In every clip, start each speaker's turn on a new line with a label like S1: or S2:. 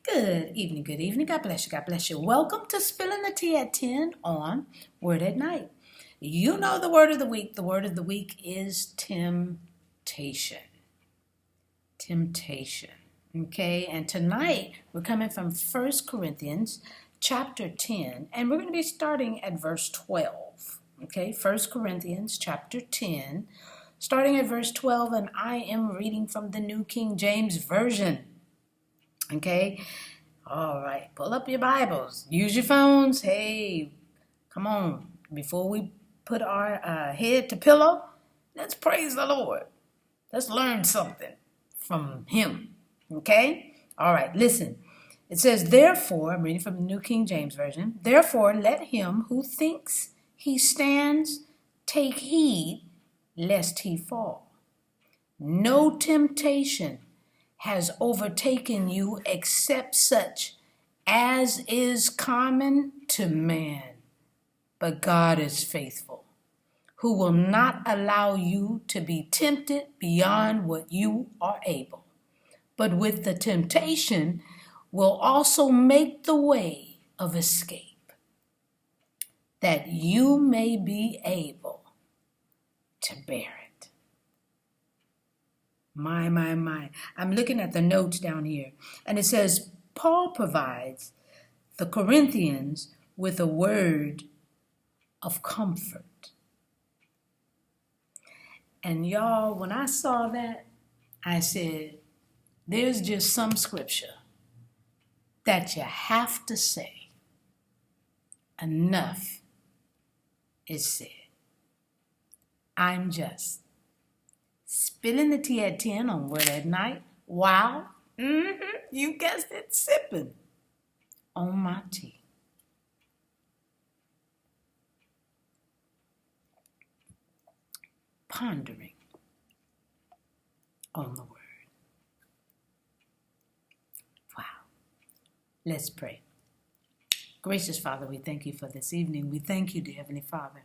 S1: Good evening, good evening. God bless you, God bless you. Welcome to Spilling the Tea at 10 on Word at Night. You know the word of the week. The word of the week is temptation. Temptation. Okay, and tonight we're coming from 1 Corinthians chapter 10, and we're going to be starting at verse 12. Okay, 1 Corinthians chapter 10, starting at verse 12, and I am reading from the New King James Version. Okay, all right, pull up your Bibles, use your phones. Hey, come on, before we put our head to pillow, let's praise the Lord. Let's learn something from Him. Okay, all right, listen. It says, therefore, I'm reading from the New King James Version, therefore let him who thinks he stands take heed lest he fall. No temptation has overtaken you except such as is common to man. But God is faithful, who will not allow you to be tempted beyond what you are able, but with the temptation will also make the way of escape, that you may be able to bear it. My. I'm looking at the notes down here, and it says, Paul provides the Corinthians with a word of comfort. And y'all, when I saw that, I said, there's just some scripture that you have to say. Enough is said. I'm just spilling the tea at 10 on Word at Night. Wow. You guessed it, sipping on my tea. Pondering on the Word. Wow. Let's pray. Gracious Father, we thank you for this evening. We thank you, dear Heavenly Father,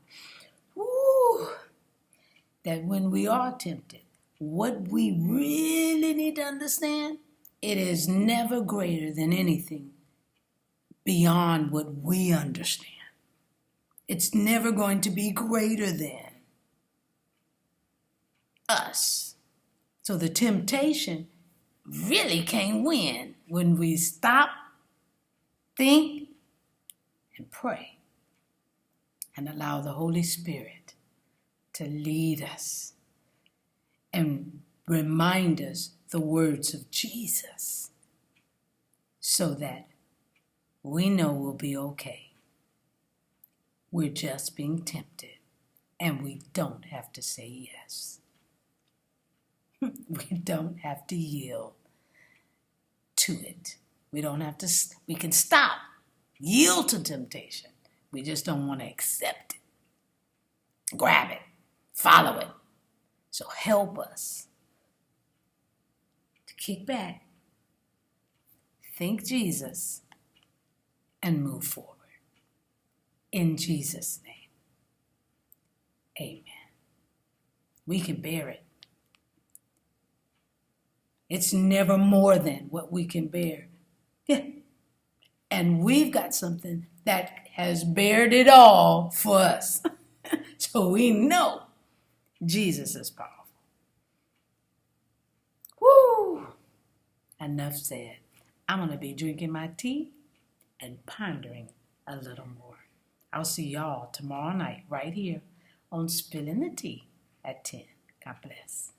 S1: that when we are tempted, what we really need to understand, it is never greater than anything beyond what we understand. It's never going to be greater than us. So the temptation really can't win when we stop, think, and pray, and allow the Holy Spirit to lead us and remind us the words of Jesus so that we know we'll be okay. We're just being tempted, and we don't have to say yes. We don't have to yield to it. We can stop, yield to temptation. We just don't want to accept it, grab it, follow it. So help us to kick back, think Jesus, and move forward. In Jesus' name, amen. We can bear it. It's never more than what we can bear. Yeah. And we've got something that has bared it all for us. So we know Jesus is powerful. Woo! Enough said. I'm going to be drinking my tea and pondering a little more. I'll see y'all tomorrow night right here on Spilling the Tea at 10. God bless.